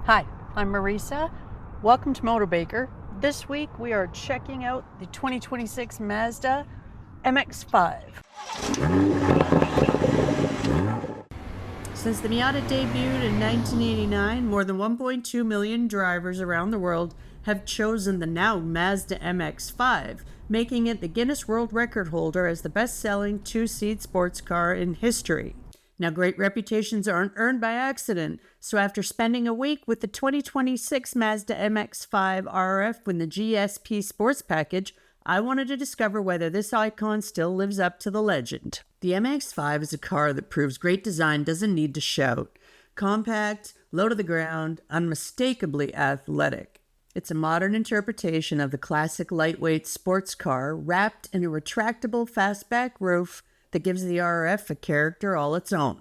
Hi, I'm Marisa. Welcome to Motor Baker. This week we are checking out the 2026 Mazda MX-5. Since the Miata debuted in 1989, more than 1.2 million drivers around the world have chosen the now Mazda MX-5, making it the Guinness World Record holder as the best-selling two-seat sports car in history. Now, great reputations aren't earned by accident, so after spending a week with the 2026 Mazda MX-5 RF in the GSP Sports Package, I wanted to discover whether this icon still lives up to the legend. The MX-5 is a car that proves great design doesn't need to shout. Compact, low to the ground, unmistakably athletic. It's a modern interpretation of the classic lightweight sports car wrapped in a retractable fastback roof that gives the RF a character all its own.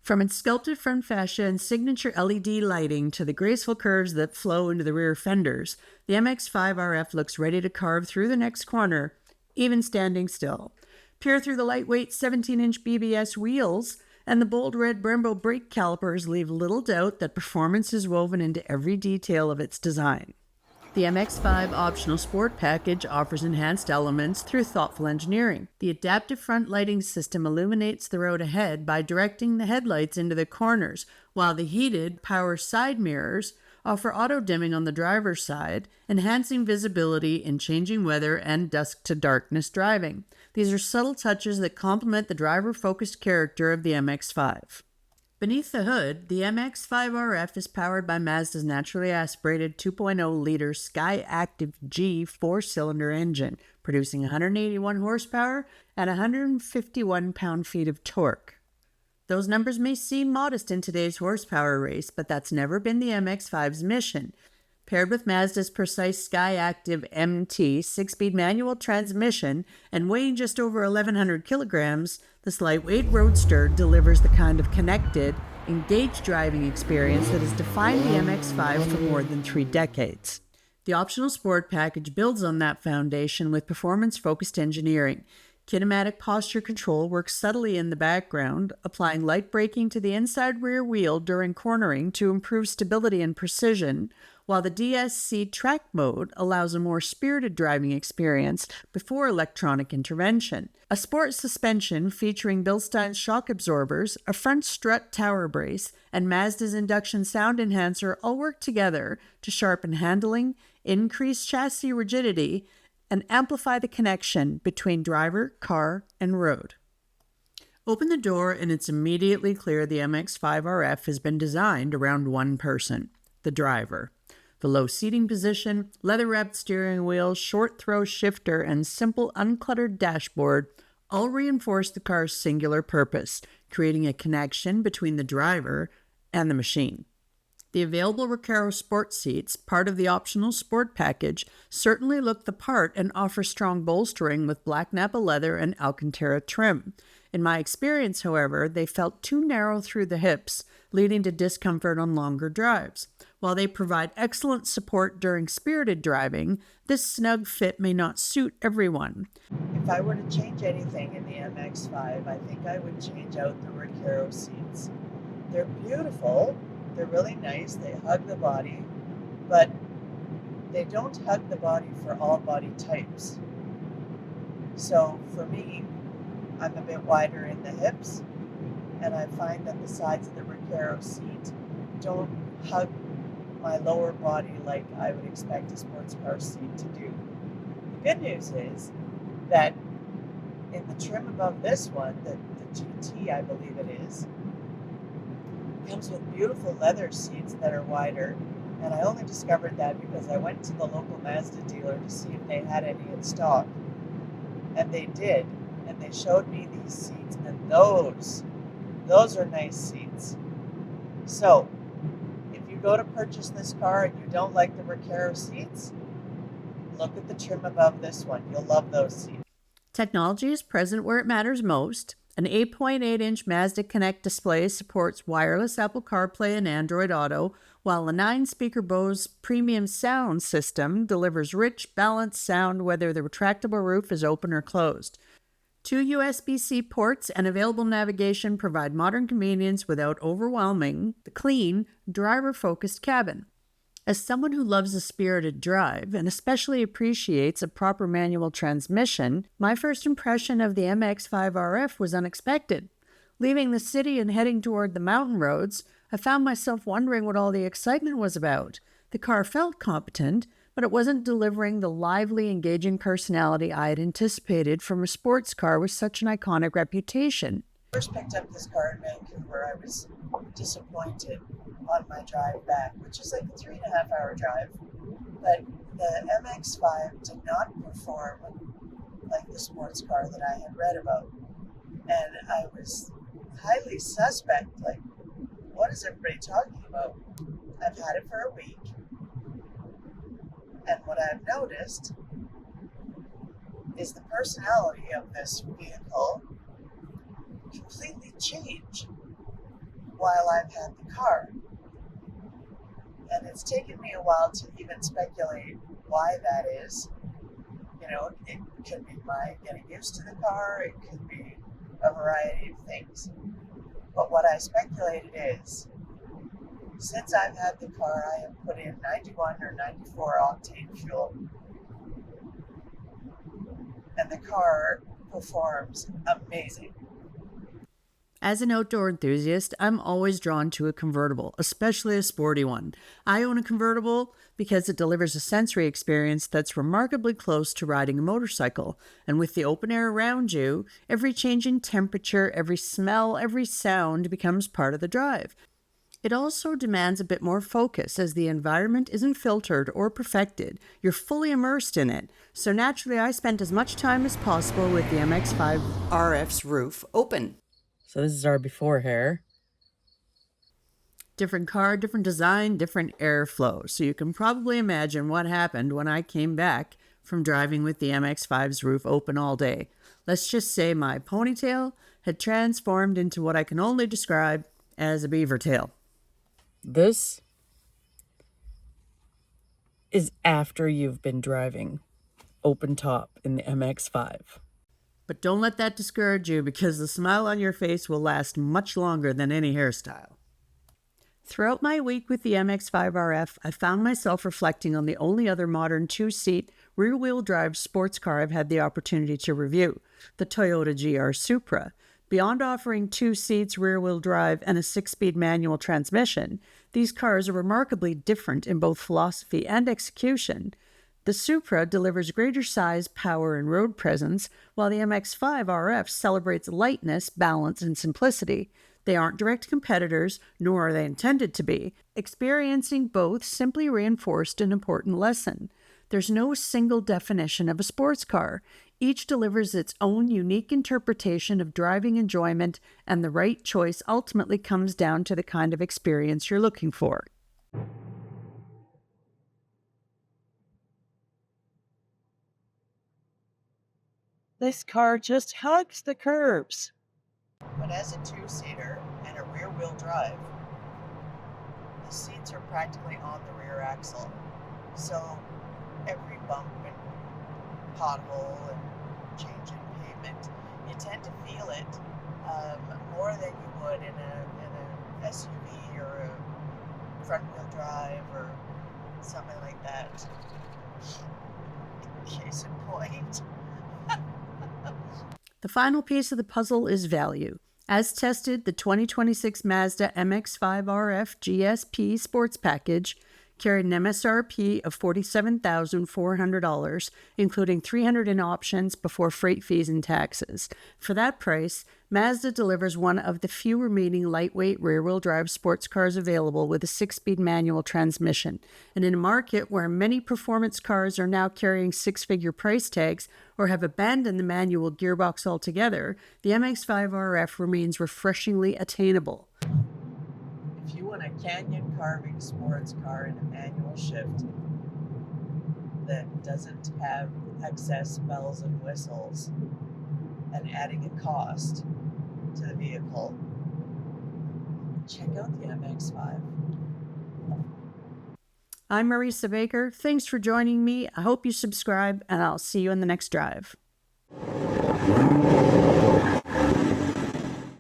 From its sculpted front fascia and signature LED lighting to the graceful curves that flow into the rear fenders, the MX-5 RF looks ready to carve through the next corner, even standing still. Peer through the lightweight 17-inch BBS wheels, and the bold red Brembo brake calipers leave little doubt that performance is woven into every detail of its design. The MX-5 optional sport package offers enhanced elements through thoughtful engineering. The adaptive front lighting system illuminates the road ahead by directing the headlights into the corners, while the heated power side mirrors offer auto-dimming on the driver's side, enhancing visibility in changing weather and dusk-to-darkness driving. These are subtle touches that complement the driver-focused character of the MX-5. Beneath the hood, the MX-5 RF is powered by Mazda's naturally aspirated 2.0-liter Skyactiv G four-cylinder engine, producing 181 horsepower and 151 pound-feet of torque. Those numbers may seem modest in today's horsepower race, but that's never been the MX-5's mission. Paired with Mazda's precise Skyactiv MT 6-speed manual transmission and weighing just over 1,100 kilograms, this lightweight Roadster delivers the kind of connected, engaged driving experience that has defined the MX-5 for more than 3 decades. The optional sport package builds on that foundation with performance-focused engineering. Kinematic posture control works subtly in the background, applying light braking to the inside rear wheel during cornering to improve stability and precision, while the DSC track mode allows a more spirited driving experience before electronic intervention. A sport suspension featuring Bilstein's shock absorbers, a front strut tower brace, and Mazda's induction sound enhancer all work together to sharpen handling, increase chassis rigidity, and amplify the connection between driver, car, and road. Open the door and it's immediately clear the MX-5 RF has been designed around one person, the driver. The low seating position, leather-wrapped steering wheel, short throw shifter, and simple uncluttered dashboard all reinforce the car's singular purpose, creating a connection between the driver and the machine. The available Recaro sport seats, part of the optional sport package, certainly look the part and offer strong bolstering with black Napa leather and Alcantara trim. In my experience, however, they felt too narrow through the hips, leading to discomfort on longer drives. While they provide excellent support during spirited driving, this snug fit may not suit everyone. If I were to change anything in the MX-5, I think I would change out the Recaro seats. They're beautiful. They're really nice, they hug the body, but they don't hug the body for all body types. So for me, I'm a bit wider in the hips, and I find that the sides of the Recaro seat don't hug my lower body like I would expect a sports car seat to do. The good news is that in the trim above this one, the GT I believe it is, comes with beautiful leather seats that are wider, and I only discovered that because I went to the local Mazda dealer to see if they had any in stock, and they did, and they showed me these seats, and those are nice seats. So if you go to purchase this car and you don't like the Recaro seats, look at the trim above this one. You'll love those seats. Technology is present where it matters most. An 8.8-inch Mazda Connect display supports wireless Apple CarPlay and Android Auto, while a 9-speaker Bose premium sound system delivers rich, balanced sound whether the retractable roof is open or closed. Two USB-C ports and available navigation provide modern convenience without overwhelming the clean, driver-focused cabin. As someone who loves a spirited drive and especially appreciates a proper manual transmission, my first impression of the MX-5 RF was unexpected. Leaving the city and heading toward the mountain roads, I found myself wondering what all the excitement was about. The car felt competent, but it wasn't delivering the lively, engaging personality I had anticipated from a sports car with such an iconic reputation. First picked up this car in Vancouver, I was disappointed on my drive back, which is like a 3.5-hour drive. But the MX-5 did not perform like the sports car that I had read about. And I was highly suspect, like, what is everybody talking about? I've had it for a week. And what I've noticed is the personality of this vehicle completely change while I've had the car. And it's taken me a while to even speculate why that is. You know, it could be my getting used to the car, it could be a variety of things. But what I speculated is, since I've had the car, I have put in 91 or 94 octane fuel. And the car performs amazing. As an outdoor enthusiast, I'm always drawn to a convertible, especially a sporty one. I own a convertible because it delivers a sensory experience that's remarkably close to riding a motorcycle. And with the open air around you, every change in temperature, every smell, every sound becomes part of the drive. It also demands a bit more focus as the environment isn't filtered or perfected. You're fully immersed in it. So naturally, I spent as much time as possible with the MX-5 RF's roof open. So this is our before hair. Different car, different design, different airflow. So you can probably imagine what happened when I came back from driving with the MX-5's roof open all day. Let's just say my ponytail had transformed into what I can only describe as a beaver tail. This is after you've been driving open top in the MX-5. But don't let that discourage you, because the smile on your face will last much longer than any hairstyle. Throughout my week with the MX-5 RF, I found myself reflecting on the only other modern two-seat, rear-wheel drive sports car I've had the opportunity to review, the Toyota GR Supra. Beyond offering 2 seats, rear-wheel drive, and a 6-speed manual transmission, these cars are remarkably different in both philosophy and execution. The Supra delivers greater size, power, and road presence, while the MX-5 RF celebrates lightness, balance, and simplicity. They aren't direct competitors, nor are they intended to be. Experiencing both simply reinforced an important lesson. There's no single definition of a sports car. Each delivers its own unique interpretation of driving enjoyment, and the right choice ultimately comes down to the kind of experience you're looking for. This car just hugs the curbs. But as a two-seater and a rear-wheel drive, the seats are practically on the rear axle. So every bump and pothole and change in pavement, you tend to feel it more than you would in a SUV or a front-wheel drive or something like that. Case in point. The final piece of the puzzle is value. As tested, the 2026 Mazda MX-5 RF GSP Sports Package carried an MSRP of $47,400, including $300 in options before freight fees and taxes. For that price, Mazda delivers one of the few remaining lightweight rear-wheel drive sports cars available with a 6-speed manual transmission. And in a market where many performance cars are now carrying 6-figure price tags or have abandoned the manual gearbox altogether, the MX-5 RF remains refreshingly attainable. If you want a canyon carving sports car in a manual shift that doesn't have excess bells and whistles and adding a cost to the vehicle, check out the MX-5. I'm Marisa Baker. Thanks for joining me. I hope you subscribe, and I'll see you in the next drive.